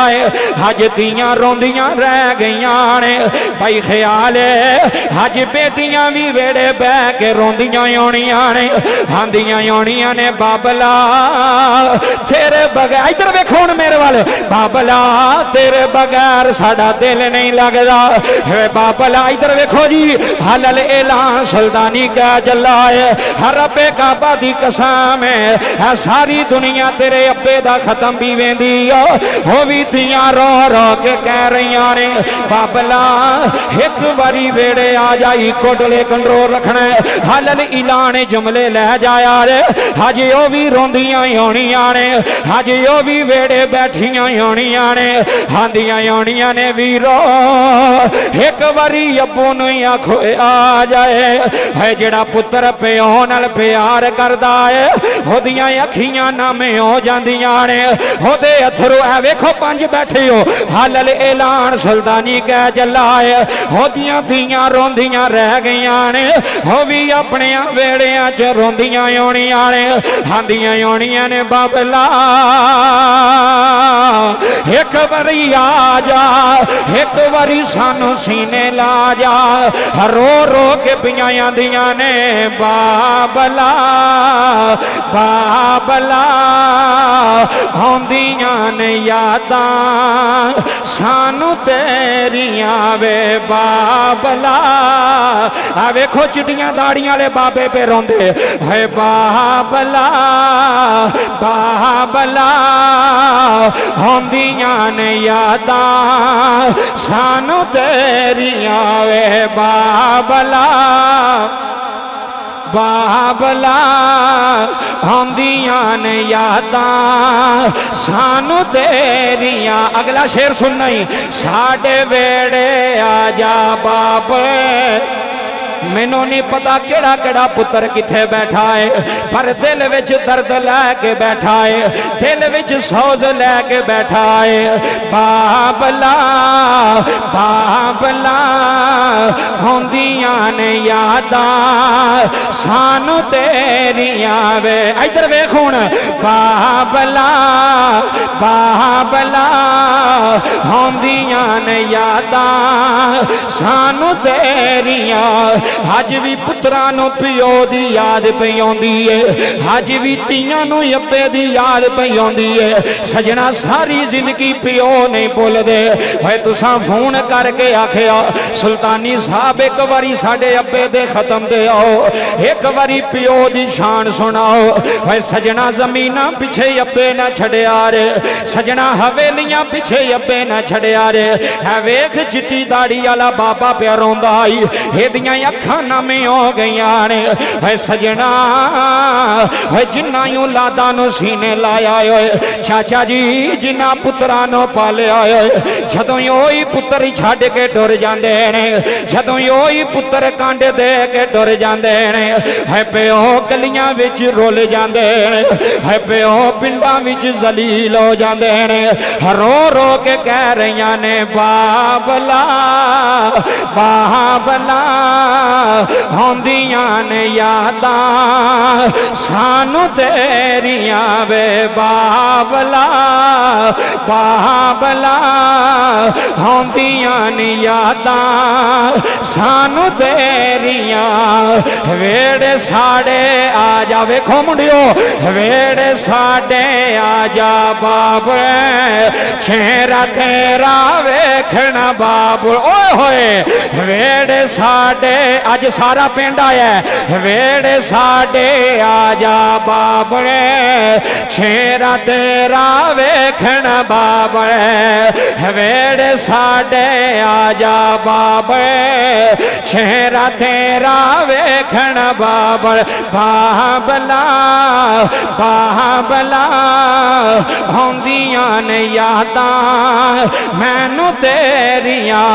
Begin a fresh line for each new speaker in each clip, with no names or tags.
हज दियां रोंदियां रह गईयां ने भाई ख्याल हज बेटियां भी वेड़े बह के रोंदियां आउणियां ने आंदियां आउणियां ने बाबला तेरे बगैर इधर वेखो हुण मेरे वाल बाबला तेरे बगैर साडा दिल नहीं लगदा बाबला इधर वेखो जी हलल ऐलान सुल्तानी का जला है रब्बे काबा दी कसम है सारी दुनिया तेरे अब्बे दा खत्म भी वेंदी हो भी दियां रो रो के कह रही ने बाबला एक बारी वेड़े आ जाई कोटले कंट्रोल रखना हलल इलाने जुमले लै जाया रे हजे ओ भी रोंदियां आउणियां ने हजे ओ भी वेड़े बैठियां आउणियां ने आंदियां आउणियां ने वीरो एक बारी अब्बू नूं आखो आ जाए है जेड़ा पुत्र प्यो नाल प्यार करदा है ओदियां अखियां नामे हो जांदियां ने ओदे अथरू है वेखो पंज बैठे हो हलल ऐलान सुल्तानी कह जला है ओदियां दियां रोंदियां रह गईयां ने हो भी अपने वेड़ियां च रोंदियां आउणियां ने आंदियां आउणियां ने बाबला एक बारी आ जा एक बारी सानू सीने ला जा रो रो के पियां आंदियां ने बाबला बाबला आउंदियां ने यादां सानू तेरियां वे बाबला आ वेखो चिट्टियां दाड़ियां वाले बाबे पे रोंदे है बाबला बाबला आउंदियां ने यादां सानू तेरियां वे बाबला बाबला आउंदियां ने यादां सानू तेरियां अगला शेर सुनना ही साडे वेड़े आ जा बाबे मैनू नहीं पता केड़ा केड़ा पुत्र किथे बैठा है पर दिल विच दर्द लैके बैठा है दिल विच सोज लैके बैठा है बाबला बाबला आउंदियां ने यादां सानू तेरियां वे इधर वेख हुण बाबला बाबला आउंदियां ने यादां सानू तेरियां अज भी पुत्रां नूं पिओ दी याद पई आउंदी है अज भी तियां नूं अब्बे दी याद पई आउंदी है सजना सारी जिंदगी पिओ नहीं भुलदे भाई तुसां फोन करके आखिया सुल्तानी साहब एक बारी साडे अब्बे दे खत्म दे आओ एक बारी पिओ दी शान सुनाओ भाई सजना जमीनां पिछे अब्बे ना छड़िया रे सजना हवेलियां पिछे अब्बे ना छड़िया रे है वेख चिट्टी दाड़ी वाला बाबा पिया रोंदा आई एदियां अखां नामे हो गई ने है सजना है जिन्ना औलादा नूं सीने लाया होए चाचा जी जिन्ना पुत्रां नूं पालिया होए जदों ओही पुत्र छड्ड के टुर जांदे ने जदों ओही पुत्र कांडे दे के टुर जांदे ने है प्यो गलियां विच रुल जांदे ने है प्यो पिंडां विच जलील हो जांदे ने रो रो के कह रही ने बाबला बाबला आउंदियां ने यादां सानू तेरियां वे बाबला बाबला आउंदियां ने यादां सानू तेरियां वेड़े साडे आ जा वेखो मुंडियो वेड़े साडे आ जा बाबे चेहरा तेरा वेखना बाबू ओए होए वेड़े साडे अज सारा पिंड आया वेड़े साडे आ जा बाबे चेहरा तेरा वेखना बाबे वेड़े साडे आ जा बाबे चेहरा तेरा वेखना बाबे बाबला बाबला आउंदियां ने यादां मैनू तेरियां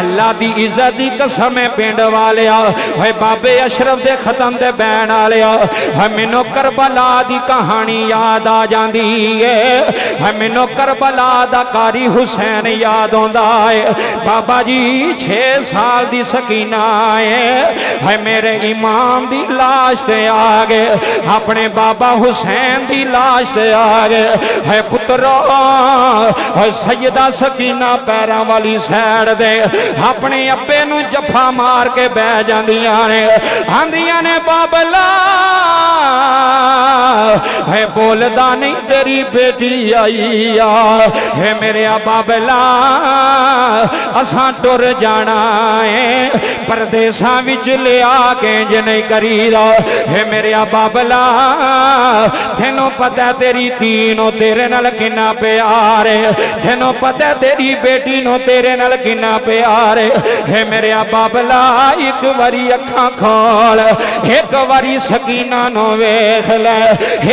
अल्लाह दी इज्जत दी कसम है पिंड वालिया है बाबे अशरफ दे खत्म दे बैन वालिया है मैनू करबला दी कहानी याद आ जांदी है मैनू करबला दा कारी हुसैन याद आंदा है बाबा जी 6 साल दी सकीना है मेरे इमाम दी लाश ते आ गए अपने बाबा हुसैन दी लाश ते आ गए है पुत्रो सैयदा सकीना पैरां वाली सैड दे अपने अब्बे नू जफा मार के बह जांदियां ने आंदियां ने बाबला है बोलदा नहीं तेरी बेटी आई आ है मेरे बाबला असां टुर जाना है परदेसां विच लिया के ज नहीं करीदा है मेरे बाबला तेनों पता तेरी तीनों तेरे नाल किन्ना प्यार है तेनों पता तेरी बेटी नो तेरे नाल किन्ना प्यार है मेरे बाबला एक बारी अखां खोल एक बारी सकीना नो वेख ले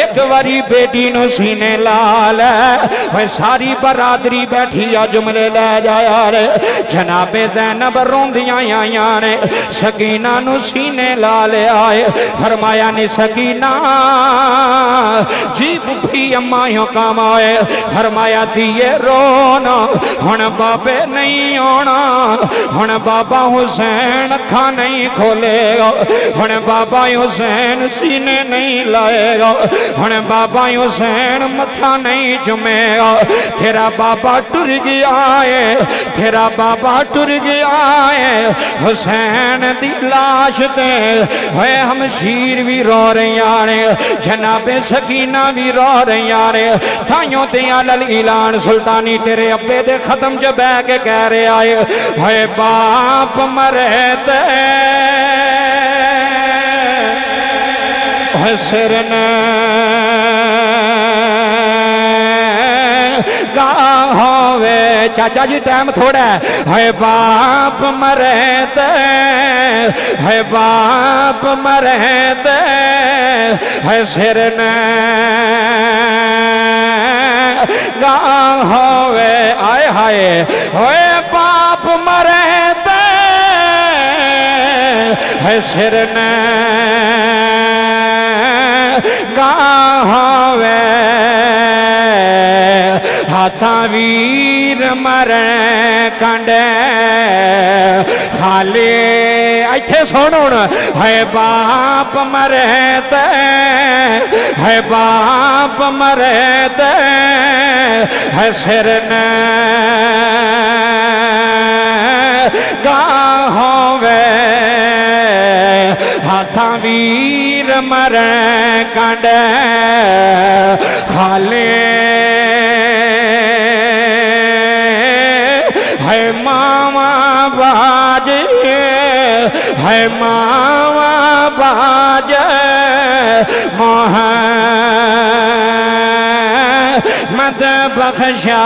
एक बारी बेटी नो सीने ला ले सारी बरादरी बैठी आ जुमले ले जाया रे जनाबे ज़ैनब रोंदियां आईयां ने सकीना नु सीने ला ले आए फरमाया नी सकीना जी बुफी अम्मा यो कमाए फरमाया दिए रोना हुण बाबे नहीं आना हुण बाबा हुसैन अखा नहीं खोलेगा हुण बाबा हुसैन सीने नहीं लाएगा हुण बाबा हुसैन मथा नहीं चुमेगा तेरा बाबा टुर गया है तेरा बाबा टुर गया है हुसैन दी लाश ते है हम शीर भी रो रही ने जनाबे सकीना भी रो रही ने थाइयों ते अलल ऐलान सुल्तानी तेरे अब्बे दे खत्म च बह के कह रहे आए है बाप मरे ते सिर ने होवे चाचा जी टाइम थोड़ा है बाप मरे ते है बाप मरे ते है सिर ने होवे आए हाय होए बाप मरे ते है सिर ने होवे हाथा वीर मरण कंडे खाले इत्थे सुन हुण है बाप मरे ते है बाप मरे ते है सिर ने होवे हाथा वीर मरण कंडे खाले है मामा बाज है मामा बाज मोहम्मद बख्शा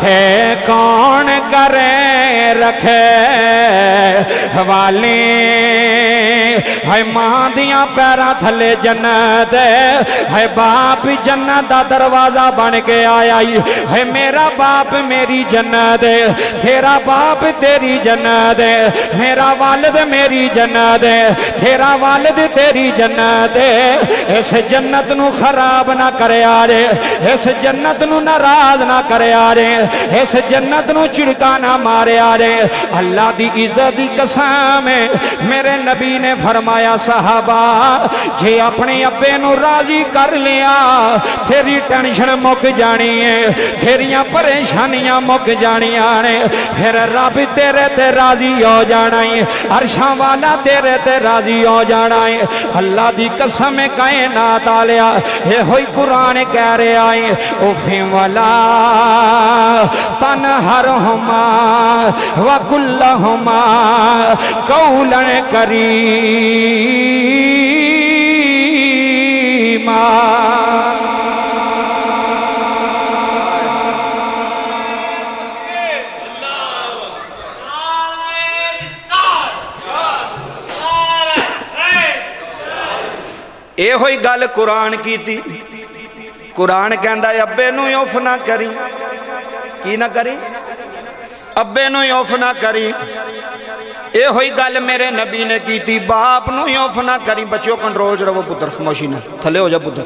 थे कौन करे रखे हवाले है मां दियां पैरां थले जन्नत है बाप जन्नत दा दरवाजा बन के आया है मेरा बाप मेरी जन्नत तेरा बाप तेरी जन्नत मेरा वालिद मेरी जन्नत तेरा वालिद तेरी जन्नत इस जन्नत नू खराब ना करया रे इस जन्नत नू नाराज ना करया रे इस जन्नत नू चिड़का ना मारया रे अल्लाह दी इज्जत दी कसम मेरे नबी ने फरमाया साहबा जे अपने अब्बे नू राजी कर लिया तेरी टेंशन मुक जानी है तेरियां परेशानियां मुक जानियां ने फिर रब तेरे ते राजी हो जाना है अरशां वाला तेरे ते राजी हो जाना है अल्लाह दी कसम कायनात आलिया ये होई कुरान कह रहा है उफी वाला तनहरहुमा व कुल्लहुमा कौलन करीमा ये होई गल कुरान की थी कुरान कहंदा अब्बे नू उफ ना करी की ना करी, अब्बे नूं उफ ना करी। ये हुई गल मेरे नबी ने की थी, बाप नूं उफ ना करी। बच्चों कंट्रोल च रहो पुत्र, खामोशी ना, थले हो जा पुत्र।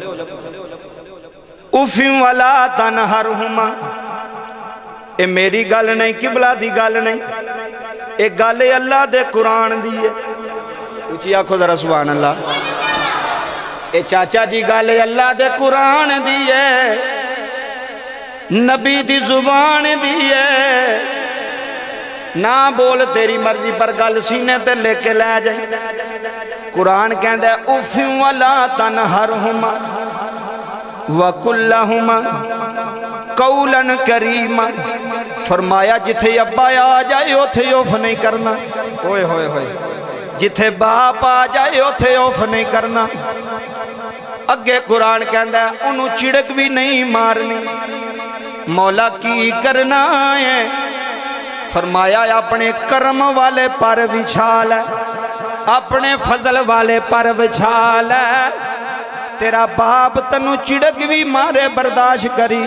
उफी वाला तनहरहुमा, ये मेरी गल नहीं, किबला दी गल नहीं, ये गल अल्लाह दे कुरान दी है। उची आखो जरा सुभान अल्लाह। ये चाचा जी गल अल्लाह दे कुरान दी है, नबी दी जुबान दी है। ना बोल तेरी मर्जी पर गल सीने ते लेके लै जाए। कुरान कहंदा उफी वला तनहरहुमा वकुल्लहुमा कौलन करीमा। फरमाया जिथे अब्बा आ जाए उथे उफ नहीं करना। ओए होए होए, जिथे बाप आ जाए उथे उफ नहीं करना। अगे कुरान कहंदा उन्हों चिड़क भी नहीं मारनी। मौला की करना है, फरमाया अपने करम वाले पर विछाल है, अपने फजल वाले पर विछाल है। तेरा बाप तनु चिड़क भी मारे बर्दाश्त करी,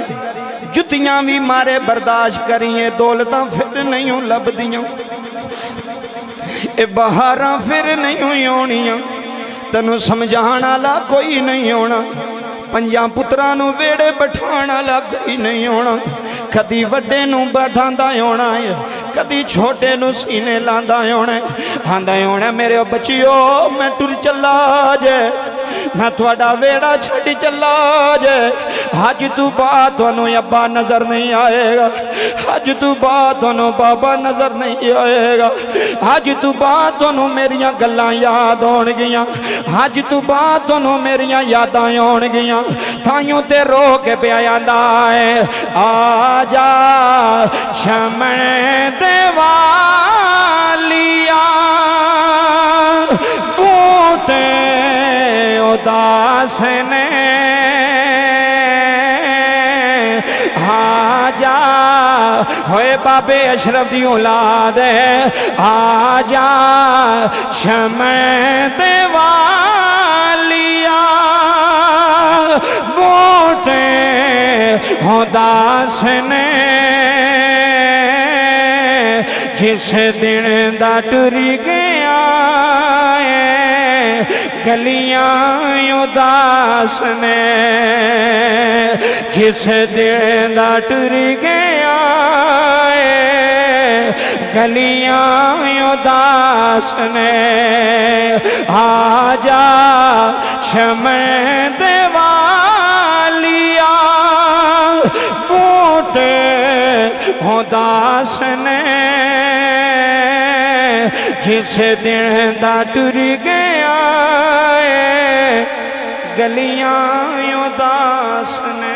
जुतियां भी मारे बर्दाश्त करिए, दौलतां फिर नहीं लभदियां, ए बहारां फिर नहीं होनियां, तनु समझाण वाला कोई नहीं होना। पंजां पुत्रां नूं वेड़े बिठाण वाला कोई नहीं होना। कदी वड्डे नूं बैठांदा होना है, कदी छोटे नूं सीने लांदा होना है। आंदा होना मेरे बच्चियो मैं टुर चला जे, मैं थोड़ा वेड़ा छड़ चला जे। अज तू बाद तुहानू अब्बा नजर नहीं आएगा, अज तू बाद तुहानू बाबा नजर नहीं आएगा, अज तू बाद तुहानू मेरियां गल्लां याद होणगियां, अज तू बाद तुहानू मेरियां यादां होणगियां। थाइयों ते रो के पिया आंदा है आ जा शमन दे वालिया बूटे उदास ने आजा। होए बाबे अशरफ दी औलाद आजा शमन दे वालिया बूटे उदास ने। जिस दिन दा टुरी गया गलियां उदास ने, जिस दिन दा टुरी गया गलियां उदास ने। आजा शमन दे वालिया बूटे उदास ने, जिस दिन दा टुर गया गलियां उदास ने।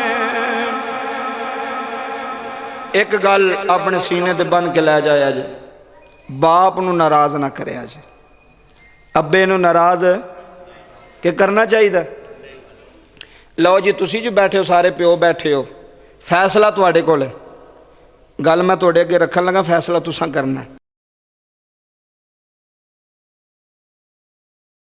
एक गल अपने सीने ते बन के लै जाया जे, बाप नू नाराज ना करिया जे। अब्बे नू नाराज के करना चाहिए। लो जी तुसी जो बैठे हो सारे प्यो बैठे हो, फैसला तुहाडे कोल है। गल मैं तुहाडे अगे रखन लगा, फैसला तुसां करना है।